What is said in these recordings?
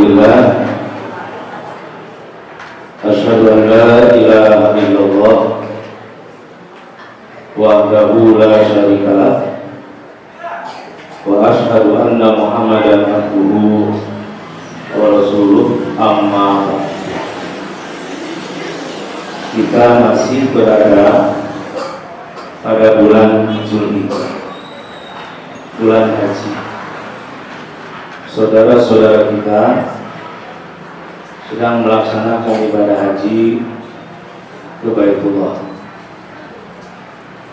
Alhamdulillah, asyhadu an la ilaha illallah wahdahu la syarika lah wa asyhadu anna Muhammadan abduhu wa rasuluh. Amma ba'd. Kita masih berada pada bulan Zulhijjah, bulan haji. Saudara-saudara kita sedang melaksanakan ibadah haji ke Baitullah.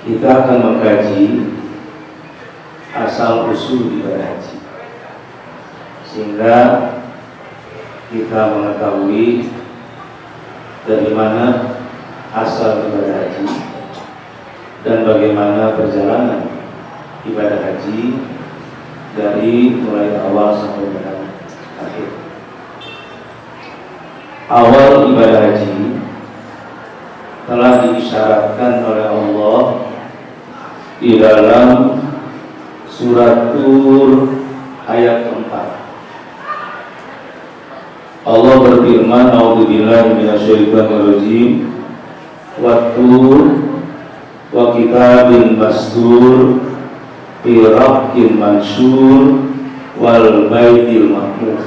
Kita akan mengkaji asal usul ibadah haji, sehingga kita mengetahui dari mana asal ibadah haji dan bagaimana perjalanan ibadah haji dari mulai awal sampai dengan akhir. Awal ibadah haji telah diisyaratkan oleh Allah di dalam surat Tur ayat 4. Allah berfirman, "A'udzubillahi minasyaitonirrajim. Wat-tur wa kitabin mastur fi raqqin mansur wal baitil ma'mur."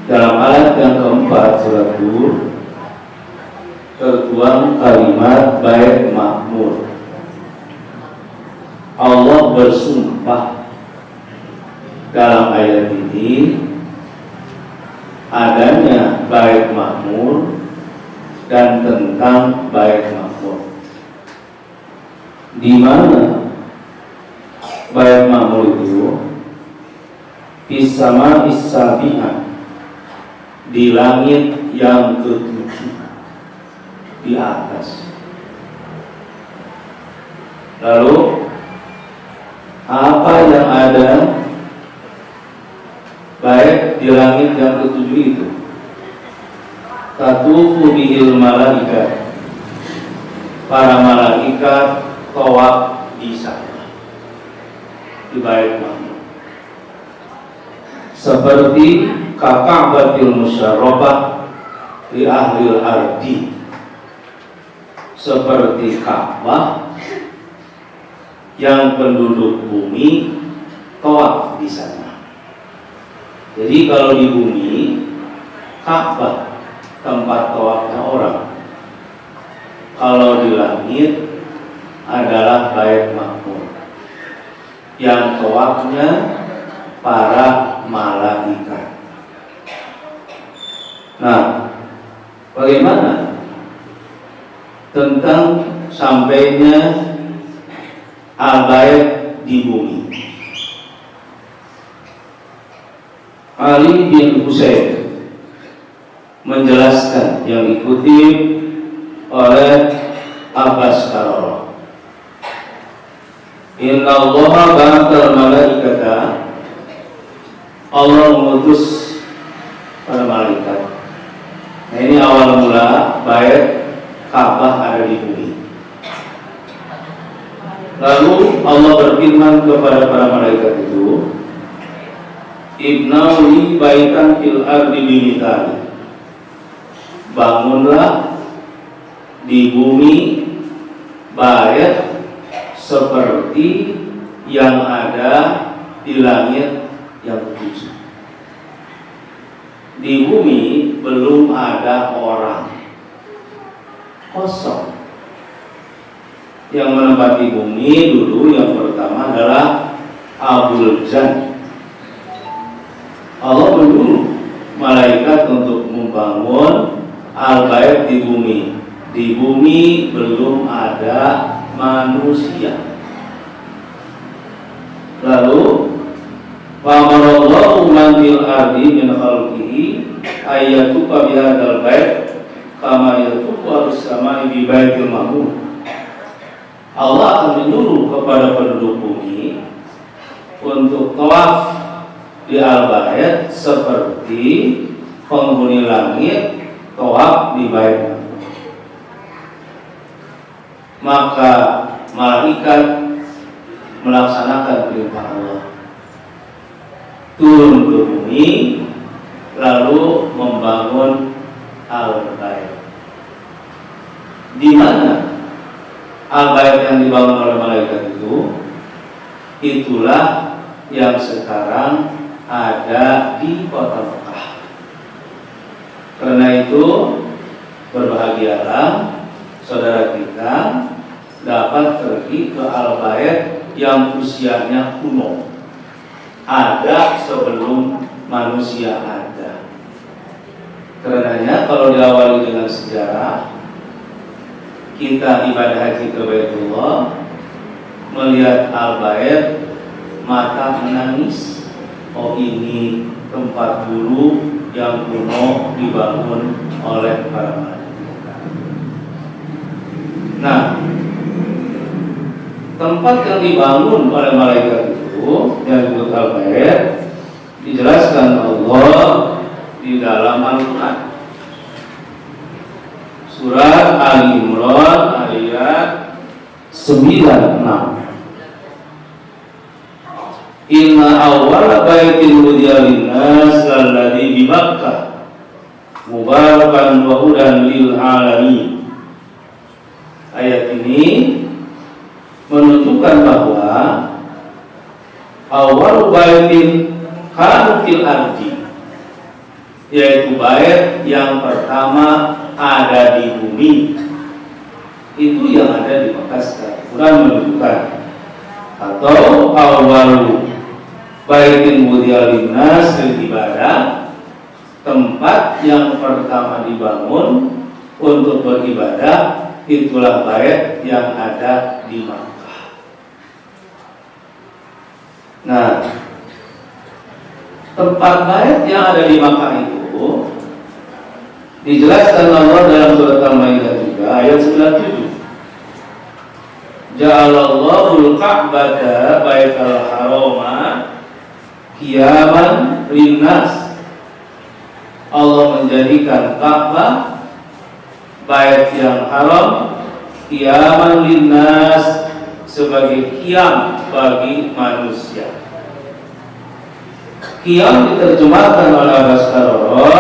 Dalam ayat yang keempat surat Tur tertuang kalimat bait makmur. Allah bersumpah dalam ayat ini adanya bait makmur dan tentang bait makmur. Di mana bait makmur itu? Bisama isabiha, di langit yang ketujuh, di atas. Lalu apa yang ada baik di langit yang ketujuh itu? Tatufu bihil malaikat, para malaikat tawaf di sana, di bait makmur. Seperti Ka'batil musyarrafah di ahlil ardi, seperti Ka'bah yang penduduk bumi tawaf di sana. Jadi kalau di bumi Ka'bah tempat tawafnya orang, kalau di langit adalah bait makmur yang tawafnya para malaikat. Nah, bagaimana tentang sampainya al-bait di bumi? Ali bin Husain menjelaskan yang dikutip oleh Abbas Karoro. Inna Allaha ba'atsal malaikata, Allah mengutus para malaikat. Nah, ini awal mula bait Ka'bah ada di bumi. Lalu Allah berfirman kepada para malaikat itu, "Ibnau li baitan fil ardi bimithali." Bangunlah di bumi bait seperti yang ada di langit yang ketujuh. Di bumi belum ada orang, kosong. Yang menempati bumi dulu yang pertama adalah Abul Jan. Allah menyuruh malaikat untuk membangun al-bait di bumi. Di bumi belum ada manusia. Lalu Famarallahu man fil ardi min khalqihi ayyatuka bihadzal bait kama yatuku as-samai bi baitil ma'mur. Allah akan menyuruh kepada penduduk bumi untuk tawaf di al-bait seperti penghuni langit tawaf di bait makmur. Maka malaikat melaksanakan perintah Allah, turun ke bumi lalu membangun al-bait. Di mana al-bait yang dibangun oleh malaikat itu? Itulah yang sekarang ada di kota Mekah. Karena itu berbahagialah saudara kita dapat pergi ke al-bait yang usianya kuno, ada sebelum manusia ada. Karenanya kalau diawali dengan sejarah, kita ibadah haji ke Baitullah, melihat al-bait, mata menangis. Oh, ini tempat dulu yang kuno dibangun oleh para malaikat. Nah, tempat yang dibangun oleh malaikat itu yang disebut al-bait dijelaskan Allah di dalam Al-Quran. Surat Al-Imran ayat 96. Inna awwala baitin wudi'a lin-nas lalladzi bi Makkah mubarakan wa hudan lil alamin. Ayat ini menunjukkan bahwa awal baitin kana fil ardi, yaitu bait yang pertama ada di bumi, itu yang ada di Makkah sekarang. Quran menunjukkan, atau awal baitin wudi'a lin-nas lil ibadah, tempat yang pertama dibangun untuk beribadah, itulah bait yang ada di Makkah. Nah, tempat bait yang ada di Makkah itu dijelaskan Allah dalam surat Al-Maidah juga ayat 97. Ja'alallahu al-Ka'bata baital harama qiyaman linnas. Allah menjadikan Ka'bah, bait yang haram, qiyaman linnas, sebagai qiyam bagi manusia. Qiyam diterjemahkan oleh Al-Baskaroro,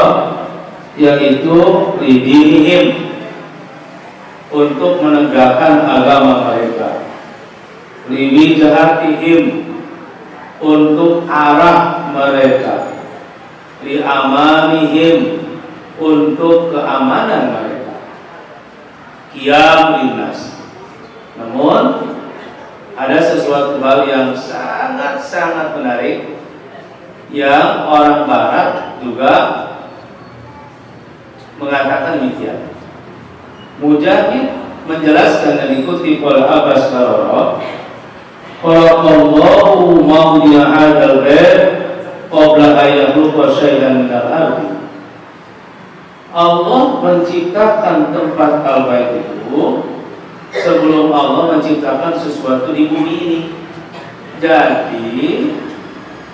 yaitu lidinihim, untuk menegakkan agama mereka, liwijahatihim, untuk arah mereka, liamanihim, untuk keamanan mereka, qiyam linnas. Namun ada sesuatu hal yang sangat-sangat menarik yang orang Barat juga mengatakan demikian. Mujahid menjelaskan dan dikutip oleh Abbas Karoro, Allahu mawdi'a hadzal bait qabla an yakhluqa syai'an minal ardi. Allah menciptakan tempat al-bait itu sebelum Allah menciptakan sesuatu di bumi ini. Jadi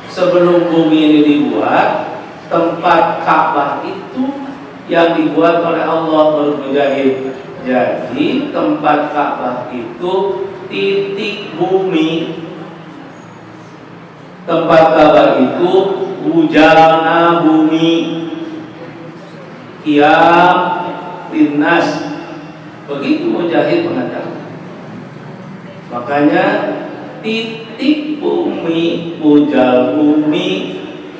sebelum bumi ini dibuat, tempat Ka'bah itu yang dibuat oleh Allah. Menurut Mujahid, jadi tempat Ka'bah itu titik bumi. Tempat Ka'bah itu bujana bumi, qiyam linnas. Begitu Mujahid mengatakan. Makanya titik bumi, bujal bumi,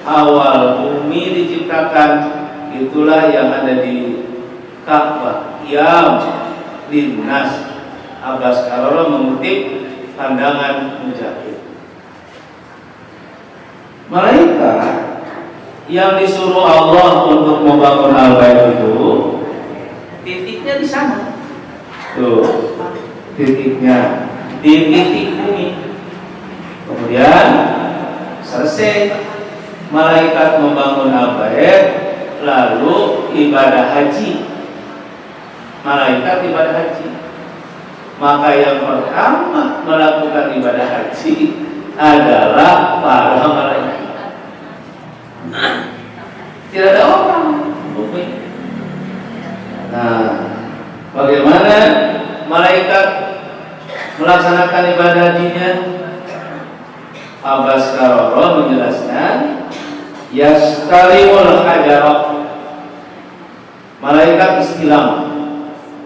awal bumi diciptakan, itulah yang ada di Ka'bah, qiyam linnas. Abbas Karoro mengutip pandangan Mujahid. Malaikat yang disuruh Allah untuk membangun al-bait itu titiknya di sana. Tuh, titiknya di titik bumi. Kemudian selesai malaikat membangun al-bait, lalu ibadah haji. Malaikat ibadah haji. Maka yang pertama melakukan ibadah haji adalah para malaikat. Tidak ada orang bumi. Nah, bagaimana malaikat melaksanakan ibadah hajinya? Abbas Karoro menjelaskan, yastarimul hajarah, malaikat istilam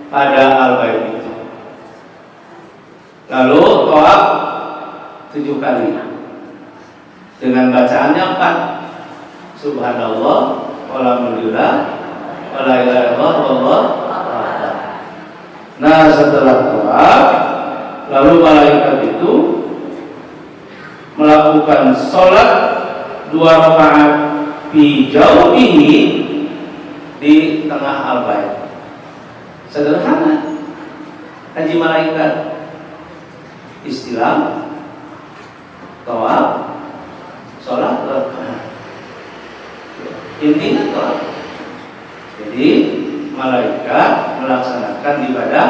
pada al-bait itu. Lalu tawaf 7 kali dengan bacaannya 4, subhanallah walhamdulillah wala ilaha illallah wallahu akbar. Nah, setelah tawaf lalu malaikat itu melakukan sholat 2 rakaat fi jauhihi di tengah al-bait. Sederhana haji malaikat, istilam, tawaf, sholat, intinya tawaf. Jadi malaikat melaksanakan ibadah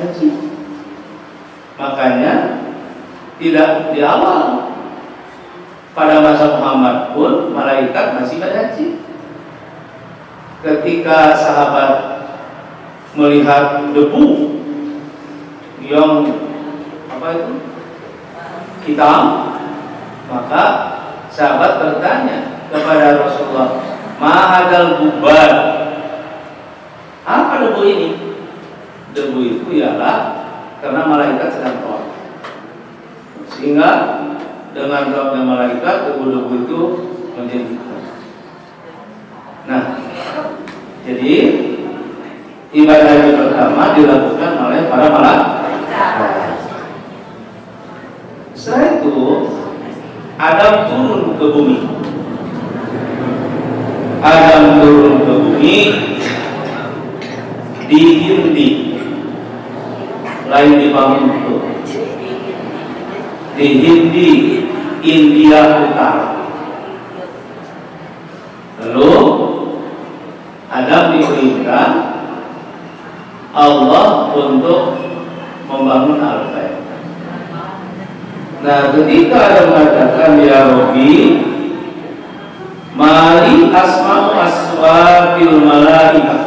haji. Makanya tidak di awal pada masa Muhammad pun malaikat masih berhaji. Ketika sahabat melihat debu yang hitam, maka sahabat bertanya kepada Rasulullah, "Ma gubar?" Apa debu ini? Debu itu ialah karena malaikat sedang tawaf. Sehingga dengan tawafnya malaikat, debu-debu itu menjadi hitam. Nah, jadi ibadah yang pertama dilakukan oleh para malaikat. Setelah itu Adam turun ke bumi. Adam turun ke bumi di Hindi, lain dibangun itu di Hindi, India Utara. Lalu Adam diperintah Allah untuk membangun al-bait. Nah, ketika ada mengatakan ya Rabbi, mali asma'u aswabil malaikah,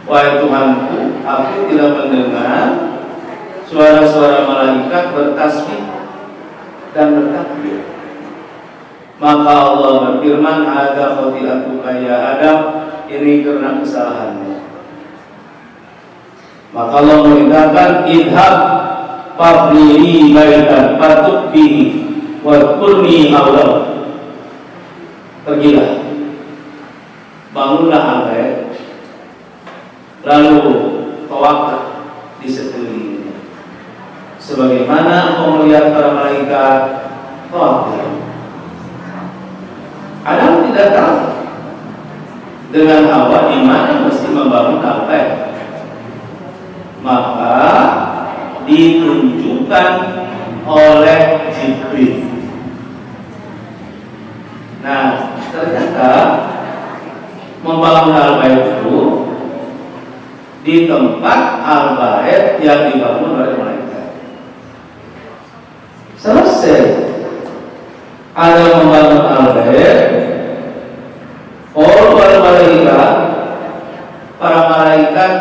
wahai Tuhanku, aku tidak mendengar suara-suara malaikat bertasbih dan bertakbir. Maka Allah berfirman, ada khati'atuka ya Adam, ini karena kesalahanmu. Maka Allah merintahkan, idhab fabnihi baitan fatuk bihi wadkurni Allah. Pergilah, bangunlah al-bait, lalu tawaflah di sekelilingnya, sebagaimana engkau melihat para malaikat tawaf. Adam tidak tahu dengan Hawa di mana mesti membangun al-bait. Maka ditunjukkan oleh Jibril. Nah, ternyata membangun al-bait itu di tempat al-bait yang dibangun oleh malaikat. Selesai ada membangun al-bait, para malaikat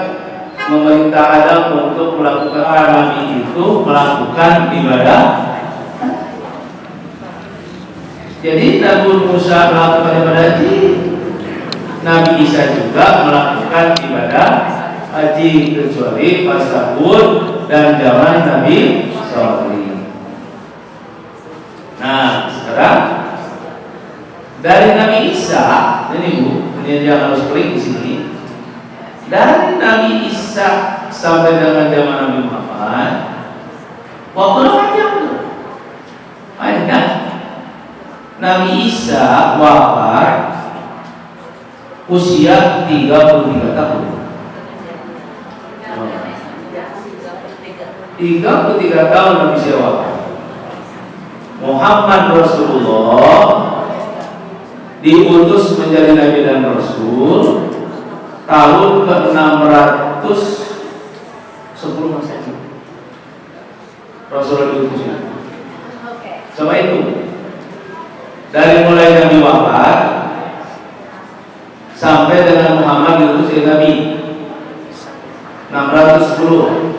meminta Adam untuk melakukan Nabi itu melakukan ibadah. Jadi Nabi Musa melakukan ibadah haji, Nabi Isa juga melakukan ibadah haji, kecuali pas tahun dan zaman Nabi Salih. Nah, sekarang dari Nabi Isa, ini Bu, ini yang harus klik di sini. Dari Nabi Isa sampai dengan zaman Nabi Muhammad, waktu panjang tuh. Panjang. Nabi Isa wafat usia 33 tahun. 33 tahun Nabi Isa wafat. Muhammad Rasulullah diutus menjadi Nabi dan Rasul tahun ke-610 Masehi. Rasulullah diutusnya. Sama itu, dari mulai Nabi wafat sampai dengan Muhammad diutus jadi Nabi 610.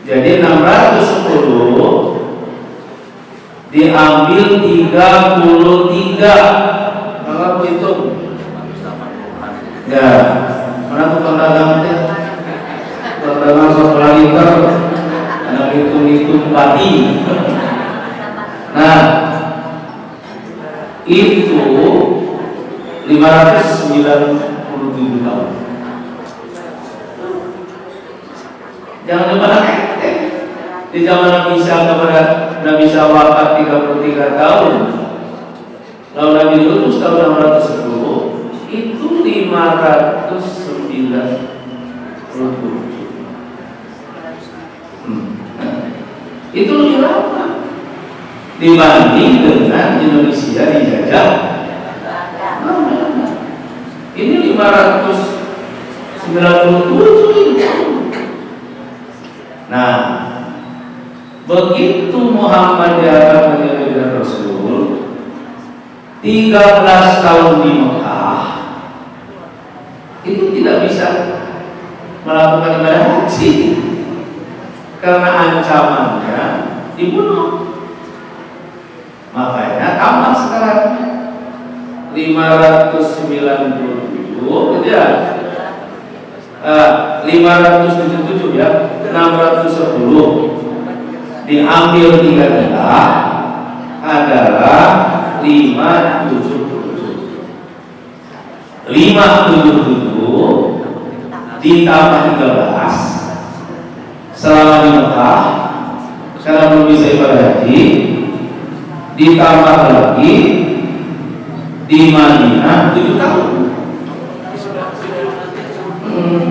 Jadi 610 diambil 3 33. Maka aku hitung. Ya, mana tukang dagang teh? Tukang dagang sekolah liter, anak hitung-hitung padi. Nah, itu 597 tahun. Jangan lupa di zaman Nabi Isa kepada Nabi Isa wafat 33 tahun. Lalu Nabi diutus tahun 610, itu 597. Itu lebih lama dibanding dengan Indonesia dijajah. Ini 597. Nah, begitu Muhammad diangkat menjadi Rasul, 13 tahun di Mekah, itu tidak bisa melakukan ibadah haji karena ancamannya dibunuh. Makanya tambah sekarang 597 gitu ya. 577 ya, 610 diambil 3 adalah 577. 577 ditambah 13 selama di Mekah karena belum bisa ibadah haji, ditambah lagi di Madinah 7 tahun.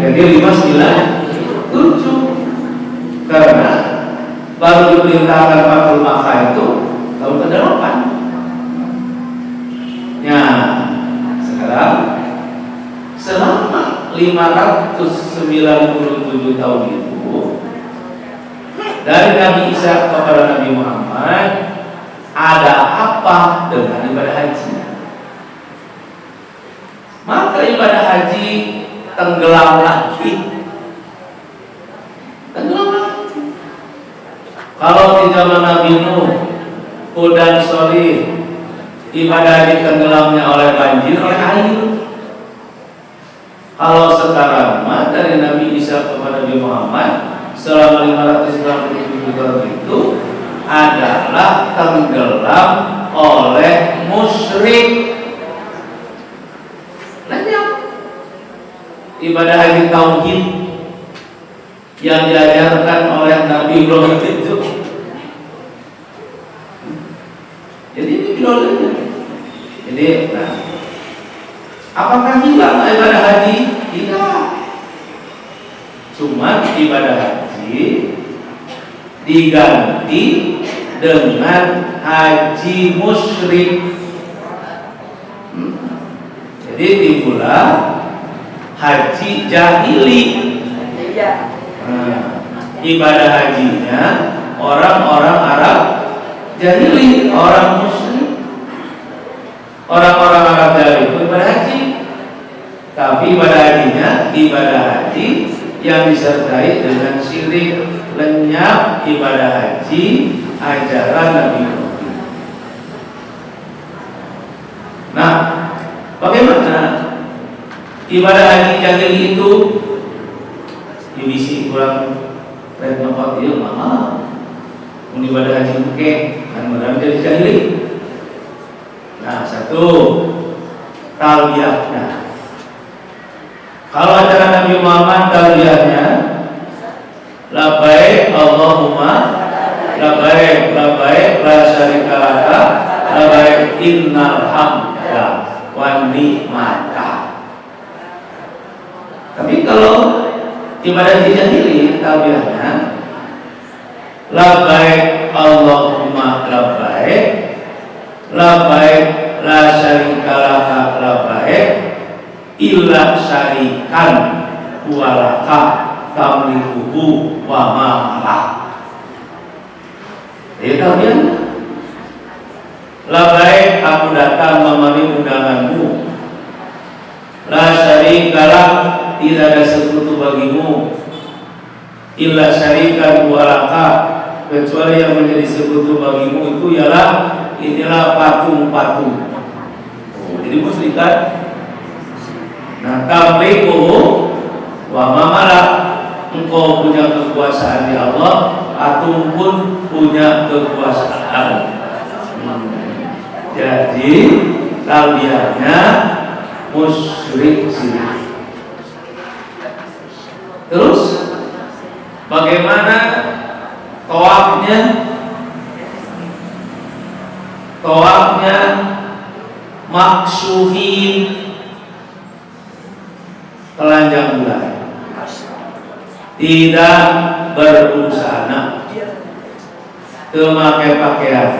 Jadi 597 karena baru diperintahkan Fathul Makkah itu tahun ke-8. Ya, sekarang selama 597 tahun itu dari Nabi Isa kepada Nabi Muhammad ada apa dengan ibadah haji? Maka ibadah haji tenggelam lagi. Kalau di zaman Nabi Nuh, Hud dan Sholih, ibadah haji tenggelamnya oleh banjir, oleh air. Kalau sekarang dari Nabi Isa kepada Nabi Muhammad selama 597 tahun itu adalah tenggelam oleh musyrik. Ibadah haji tauhid yang diajarkan oleh Nabi Ibrahim itu. Jadi ini kilonya. Jadi, nah, apakah hilang ibadah haji? Tidak. Cuma ibadah haji diganti dengan haji musyrik. Jadi timbullah haji jahili. Ibadah hajinya orang-orang Arab jahili, orang musyrik. Orang-orang Arab jahili itu ibadah haji, tapi ibadah hajinya ibadah haji yang disertai dengan syirik, lenyap ibadah haji ajaran Nabi Muhammad. Nah, bagaimana ibadah haji jahili itu? Divisi kurang red nomor dia mahal. Ibadah haji ke kan benar jadi jahili. Nah, satu talbiyahnya. Kalau acara Nabi Muhammad talbiyahnya labbaik Allahumma labbaik labbaik la syarika laka labbaik innal hamda wan ni'mata. Tapi kalau ibadah jahili talbiyahnya labbaik Allahumma labbaik labbaik la syarika laka labbaik illa syarikan walaka tamlikuhu wa ma malak. Jadi talbiyahnya labbaik aku datang memenuhi undanganmu, la syarika lak tidak ada sekutu bagimu, illa syarikan walaka kecuali yang menjadi sekutu bagimu itu ialah inilah patung-patung. Jadi musyrikan. Nah, tamliku wa mamala, engkau punya kekuasaan di Allah, patung pun punya kekuasaan. Jadi talbiyahnya musyrik syirik. Terus bagaimana tawafnya? Tawafnya maksufin, telanjang bulan, tidak berbusana, memakai pakaian.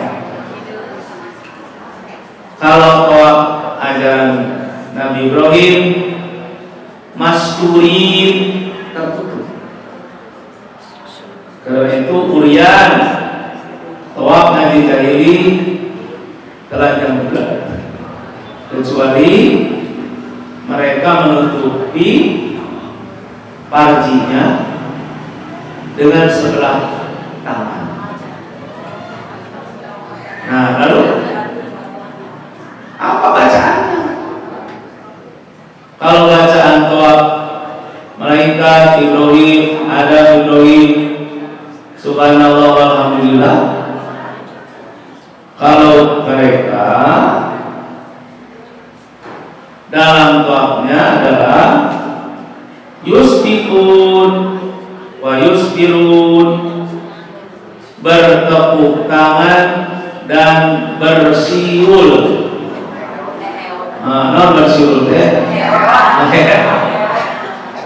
Kalau tawaf ajaran Nabi Ibrahim, masturin, tertutup. Karena itu urian. Tawaf Nabi jahili telanjang bulan, kecuali mereka menutupi parjinya dengan sebelah tangan. Nah, lalu apa bacaannya? Kalau bacaan tawaf malaikat Ibrahim, Adam Ibrahim, subhanallah walhamdulillah. Kalau mereka dalam tawafnya adalah yusbikun wa yusbirun, bertepuk tangan dan bersiul. Non bersiul deh.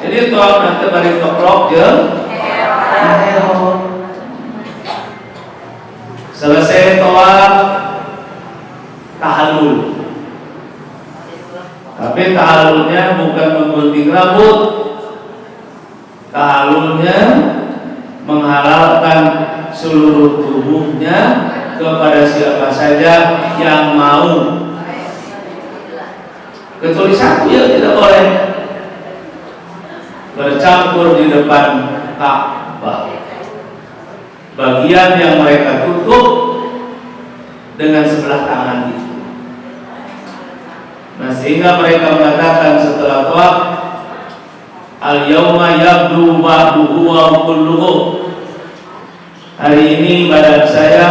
Jadi tawaf nanti balik keprok je. Selesai tawaf tahallul. Tapi tahallulnya bukan menggunting rambut. Tahallulnya menghalalkan seluruh tubuhnya kepada siapa saja yang mau. Kecuali satu yang tidak boleh, bercampur di depan Ka'bah. Bagian yang mereka tutup dengan sebelah tangan itu. Nah, sehingga mereka mengatakan setelah tawaf, al-yauma yabdu ba'duhu wa kulluhu. Hari ini badan saya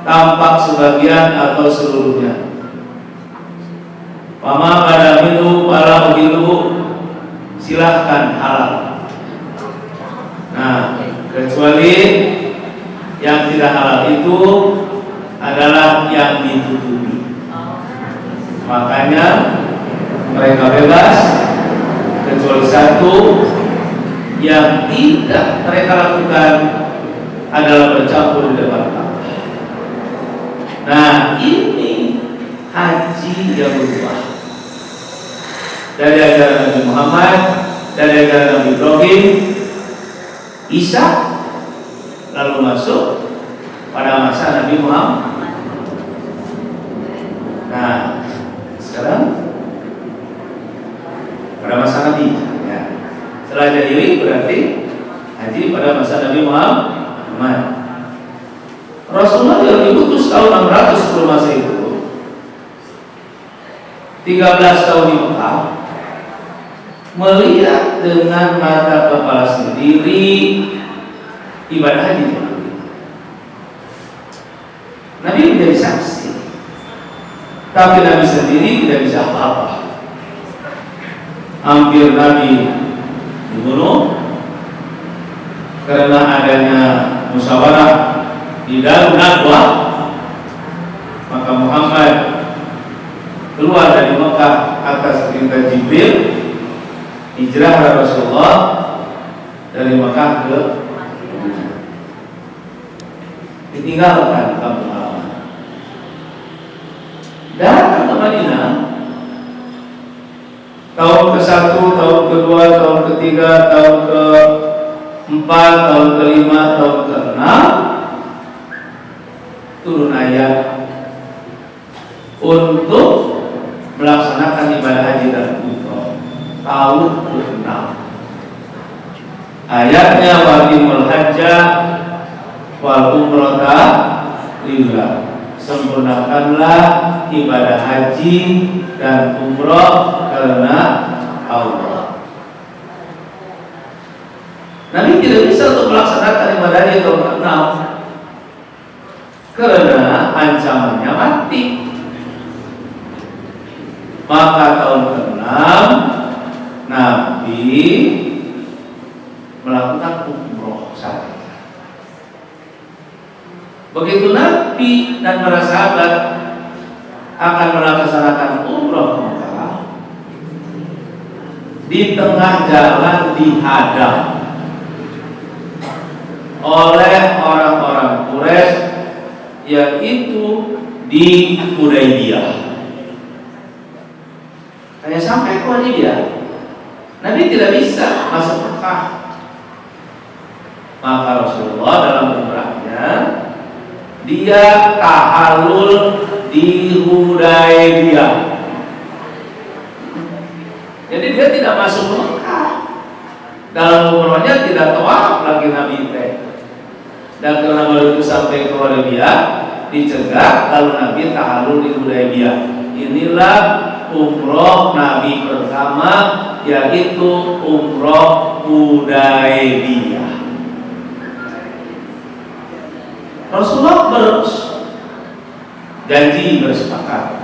tampak sebagian atau seluruhnya. Pama pada minhu para begitu, silahkan halal. Nah, kecuali yang tidak halal itu adalah yang ditutupi. Makanya mereka bebas, kecuali satu yang tidak mereka lakukan adalah bercampur di depan Ka'bah. Nah, ini haji yang berubah dari ajaran Nabi Muhammad, dari ajaran Nabi Ibrahim, Isa, lalu masuk pada masa Nabi Muhammad. Nah, sekarang pada masa Nabi, ya. Setelah jahili berarti haji pada masa Nabi Muhammad. Rasulullah yang diutus tahun 600 sebelum masa itu, 13 tahun di Mekah, melihat dengan mata kepala sendiri ibadah haji. Nabi menjadi saksi, tapi Nabi sendiri tidak bisa apa-apa. Hampir Nabi dibunuh karena adanya musyawarah di dalam Najwa. Maka Muhammad keluar dari Mekah atas perintah Jibril, hijrah Rasulullah dari Mekah ke Madinah, ditinggalkan kampung halaman, datang ke Madinah. Tahun ke-1, tahun ke-2, tahun ke-3, tahun ke-4, tahun ke-5, tahun ke-6 turun ayat untuk melaksanakan ibadah haji dan umrah tahun ke-6. Ayatnya waqimul hajja wal umrata lillah. sempurnakanlah ibadah haji dan umroh karena Allah. Nabi tidak bisa untuk melaksanakan ibadah di tahun ke-6 karena ancamannya mati. Maka tahun ke-6 Nabi melakukan umroh saja. Begitu Nabi dan para sahabat akan melaksanakan umroh ke Mekah, di tengah jalan dihadang oleh orang-orang Quraisy, yaitu di Hudaybiyah. Hanya sampai ke Hudaybiyah, Nabi tidak bisa masuk Mekah. Maka Rasulullah dalam umrahnya dia tahallul di Hudaybiyah. Jadi dia tidak masuk Mekah. Dalam umrahnya tidak tawaf lagi Nabi teh. Dan karena baru itu sampai ke Hudaybiyah, dicegah lalu Nabi tahallul di Hudaybiyah. Inilah umroh Nabi pertama, yaitu umroh Hudaybiyah. Rasulullah berjanji, bersepakat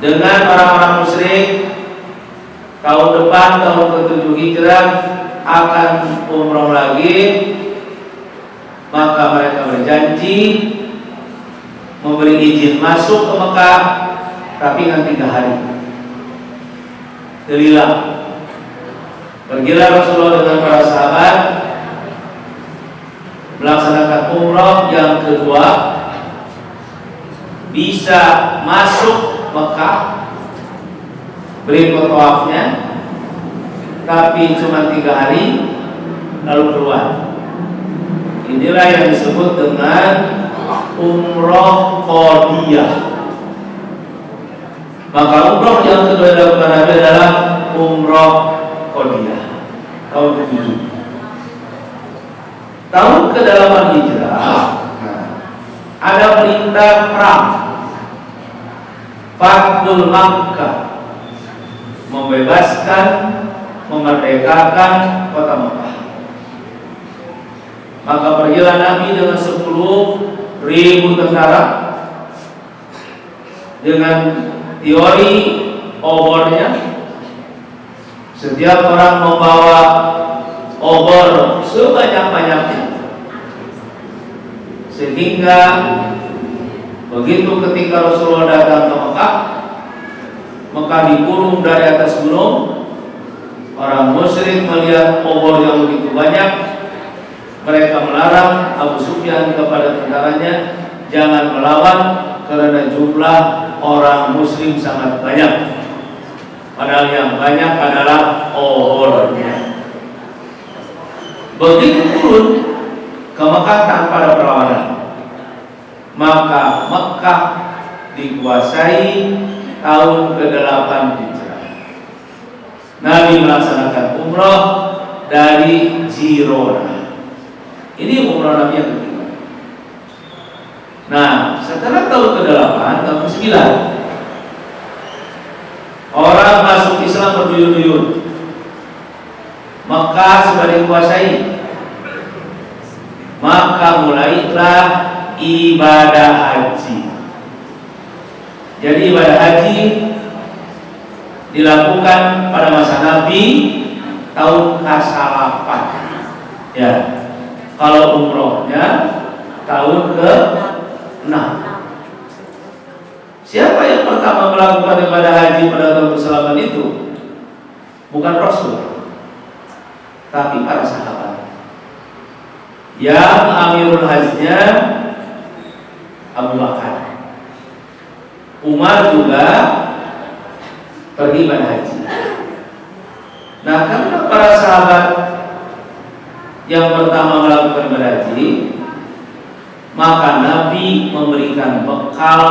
dengan orang-orang musyrik tahun depan, tahun ke-7 Hijrah akan umroh lagi. Maka mereka berjanji memberi izin masuk ke Mekah, tapi dengan 3 hari. Pergilah Rasulullah dengan para sahabat melaksanakan umroh yang kedua, bisa masuk Mekah, berikut tawafnya, tapi cuma 3 hari lalu keluar. Inilah yang disebut dengan umroh qadiyah. Maka umroh yang kedua dilakukan Nabi adalah umroh qadiyah tahun ke-7. Tahun ke-8 Hijrah ada perintah perang, Fathul Makkah, membebaskan, memerdekakan kota Mekah. Maka pergilah Nabi dengan 10.000 tentara dengan teori obornya. Setiap orang membawa obor sebanyak-banyaknya, sehingga begitu ketika Rasulullah datang ke Mekah dikurung dari atas gunung. Orang musyrik melihat obor yang begitu banyak, mereka melarang Abu Sufyan kepada tentaranya jangan melawan karena jumlah orang muslim sangat banyak, padahal yang banyak adalah obornya. Begitu turun ke Mekah tanpa ada perlawanan, maka Mekah dikuasai tahun ke-8 Hijrah. Nabi melaksanakan umroh dari Jirona. Ini umroh Nabi yang kedua. Nah, setelah tahun ke-8, tahun ke-9, orang masuk Islam berduyun-duyun. Mekah sudah dikuasai. Maka mulailah ibadah haji. Jadi ibadah haji dilakukan pada masa Nabi tahun ke-8. Ya. Kalau umrohnya tahun ke-6. Siapa yang pertama melakukan ibadah haji pada tahun ke-8 itu? Bukan Rasul, tapi para sahabat. Yang amirul hajnya Abu Bakar. Umar juga pergi ibadah haji. Nah, karena para sahabat yang pertama melakukan ibadah haji, maka Nabi memberikan bekal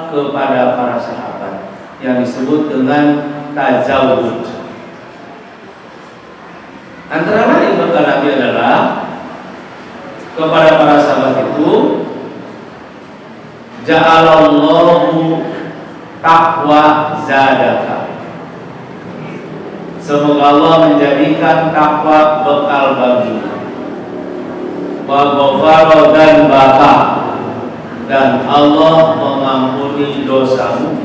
kepada para sahabat yang disebut dengan tajawud. Antara lain bekal Nabi adalah kepada para sahabat itu ja'alallahu taqwa zadaka. Semoga Allah menjadikan takwa bekal bagimu. Wa ghafara dzanbaka, dan Allah mengampuni dosamu.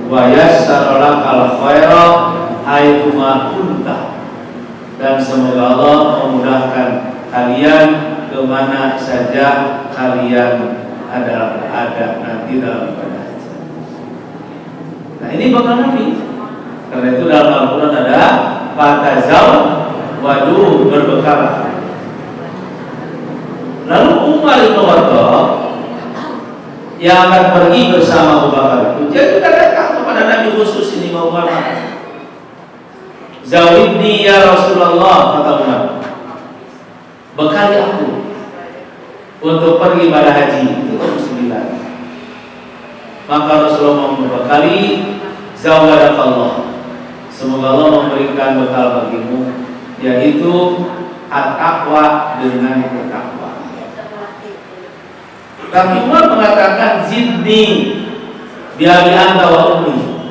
Wa yassara lakal khaira haitsu ma kunta, dan semoga Allah memudahkan kalian kemana saja kalian ada nanti dalam ibadah haji. Nah, ini bakal Nabi. Karena itu dalam Al-Quran ada fatazawwadu, berbekal. Lalu Umar bin Khattab yang akan pergi bersama Abu Bakar itu, dia juga datang kepada Nabi khusus, ini mau Umar, zawidni ya Rasulullah, kata Umar, bekali aku untuk pergi pada haji. Itu tahun 9. Maka Rasulullah membekali, zawadakallah, semoga Allah memberikan bekal bagimu, yaitu at-taqwa, dengan bertakwa. Tapi Umar mengatakan zidni biabi anta wa ummi,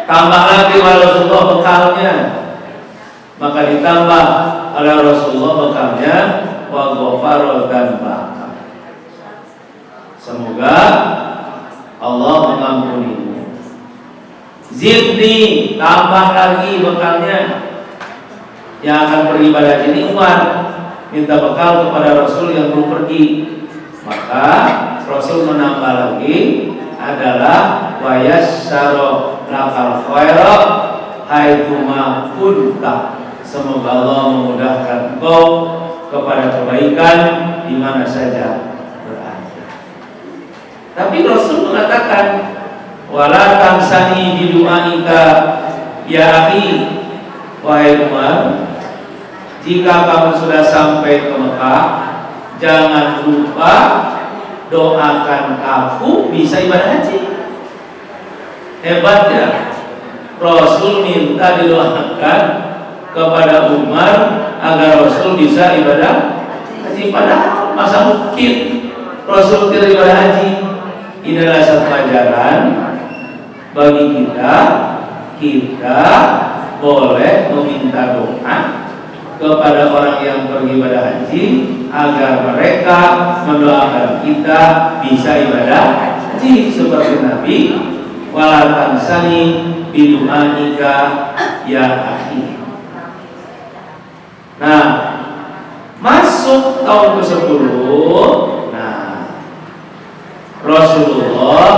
tambah lagi wa Rasulullah bekalnya. Maka ditambah oleh Rasulullah bekalnya, wa ghafara dzanbaka, semoga Allah mengampunimu. Zidni, tambah lagi bekalnya. Yang akan pergi pada ini Umar minta bekal kepada Rasul yang belum pergi. Maka Rasul menambah lagi adalah wa yassara lakal khaira haitsu ma kunta, semoga Allah memudahkan engkau kepada kebaikan di mana saja berada. Tapi Rasul mengatakan, wala tansani bidu'aika ya akhi, wahai Umar, jika kamu sudah sampai ke Mekah, jangan lupa doakan aku bisa ibadah haji. Hebat ya, Rasul minta didoakan kepada Umar agar Rasul bisa ibadah haji. Padahal masa mungkin Rasul tidak ibadah haji. Ini adalah satu pelajaran bagi kita boleh meminta doa kepada orang yang pergi ibadah haji agar mereka mendoakan kita bisa ibadah haji seperti Nabi, wala tansani bidu'aika ya akhi. Nah, masuk tahun ke-10, nah Rasulullah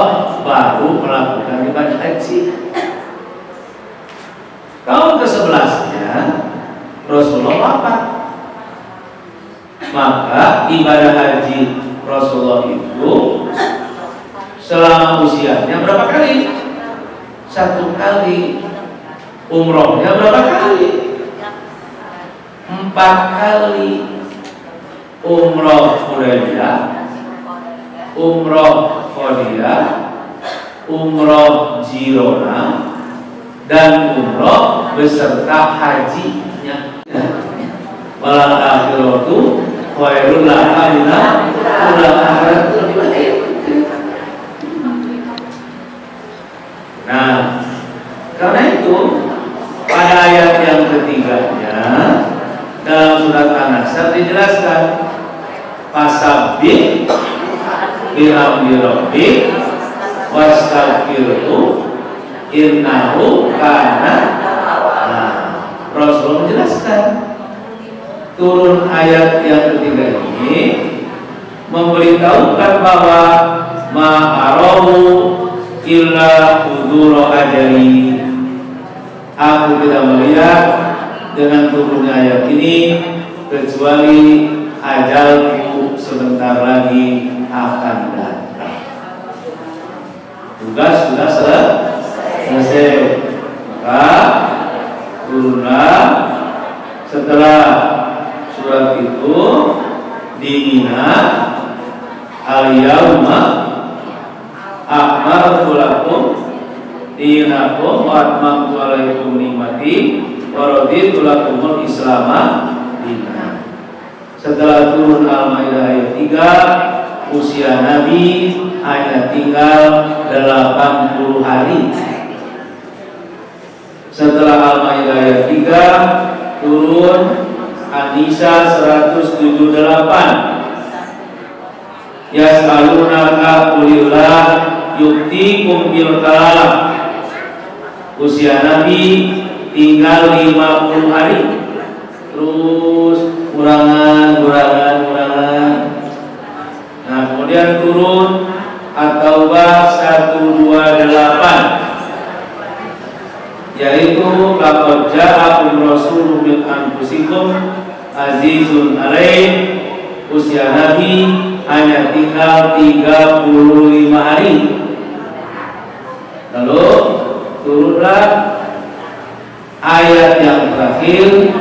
baru melakukan ibadah haji. Tahun ke-11-nya Rasulullah wafat. Maka ibadah haji Rasulullah itu selama usianya berapa kali? 1 kali. Umrohnya berapa kali? 4 kali. Umroh Hudaybiyah, umroh Qadiyah, umroh Jirona, dan umroh beserta hajinya. Walal akhiratu khairul laka minal ula. Nah, karena itu pada ayat yang ketiganya dalam surat An-Nasr dijelaskan, fasabbih bihamdi rabbik wastaghfirhu innahu kana. Nah, Rasul menjelaskan, turun ayat yang ketiga ini memberitahukan bahwa ma'arahu illa hudura ajali. Aku tidak melihat dengan turunnya ayat ini kecuali ajalku sebentar lagi akan datang. Tugas sudah selesai. Maka turunlah setelah surat itu di Mina, al-yauma akmaltu lakum dinakum wa atmamtu alaikum nikmati wa raditu lakumul islama dinan. Setelah turun Al-Maidah ayat 3, usia Nabi hanya tinggal 80 hari. Setelah Al-Maidah ayat 3 turun An-Nisa 178. Yas'alunaka qulillah yuktikum bil kalam. Usia Nabi tinggal 50 hari. Terus kurangan. Nah, kemudian turun At-Taubah 128, yaitu laqad ja'akum rasulun min anfusikum azizun 'alaih. Usia Nabi hanya tinggal 35 hari. Lalu turunlah ayat yang terakhir,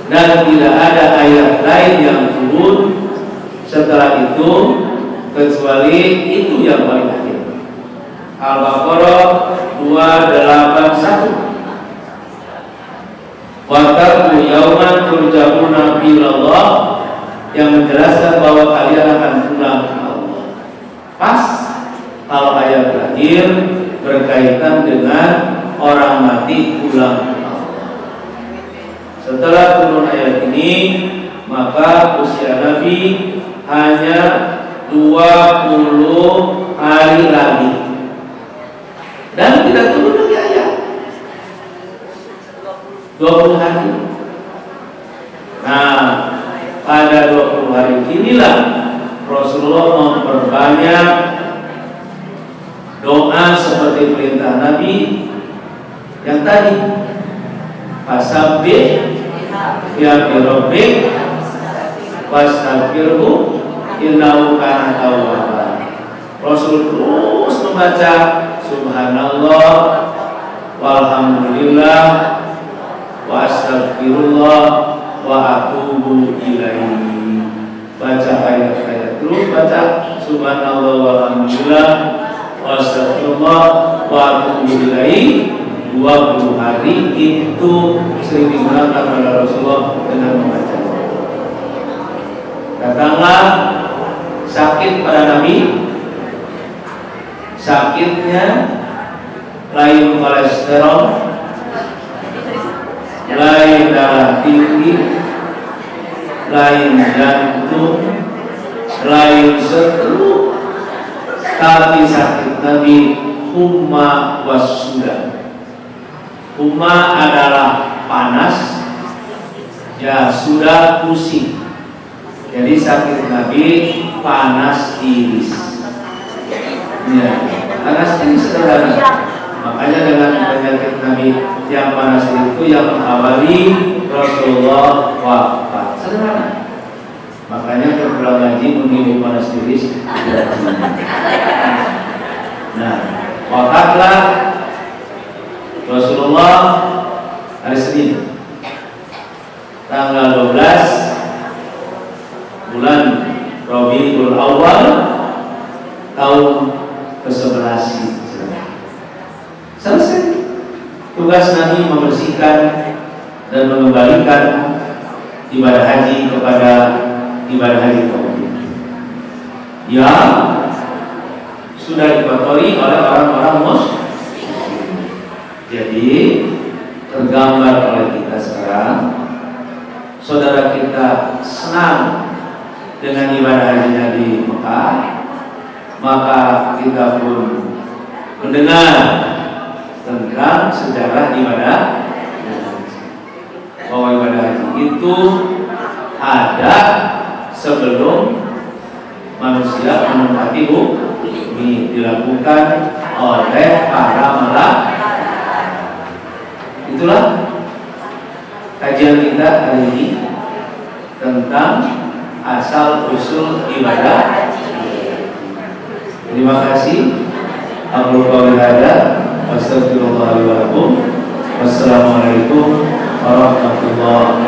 dan tidak ada ayat lain yang turun setelah itu kecuali itu yang paling akhir. Al-Baqarah 281. Wattaqu yauman turja'una ilallah, yang menjelaskan bahwa kalian akan pulang ke Allah. Pas kalau ayat terakhir berkaitan dengan orang mati pulang ke Allah. Setelah turun ayat ini, maka usia Nabi hanya 20 hari lagi, dan tidak turun lagi ayat 20 hari. Nah, pada 20 hari inilah Rasulullah memperbanyak doa seperti perintah Nabi yang tadi, fasabbih ya rabbik wastaghfirhu innahu kana tawwaba. Rasul terus membaca subhanallah walhamdulillah wa astaghfirullah wa atubu ilaihi. Baca ayat-ayat terus, baca subhanallah walhamdulillah wa astaghfirullah wa atubu ilaihi 20 hari. Itu sering digunakan oleh Rasulullah dengan membaca. Datanglah sakit pada Nabi. Sakitnya lain kolesterol, lain darah tinggi, lain jantung, lain stroke, tapi sakit Nabi humma wasuda. Humma adalah panas, ya sudah pusing. Jadi sakit Nabi panas tiris. Ya, panas tiris sederhana. Makanya dengan penyakit Nabi yang panas itu yang mengawali Rasulullah wafat. Sederhana. Makanya kebetulan ngaji mengibu panas tiris. Nah, wafatlah Rasulullah hari Senin tanggal 12 bulan Rabiul Awal tahun ke-11. Selesai tugas Nabi membersihkan dan mengembalikan ibadah haji kepada ibadah haji kaum yang sudah dikotori oleh orang-orang muslim. Jadi tergambar oleh kita sekarang, saudara kita senang dengan ibadah hajinya di Mekah, maka kita pun mendengar tentang sejarah ibadah bahwa ibadah haji itu ada sebelum manusia menempati bumi, dilakukan oleh para malaikat. Itulah kajian kita hari ini tentang asal usul ibadah. Terima kasih. Aku qauli hadza wa astaghfirullah li wa lakum. Wassalamualaikum warahmatullahi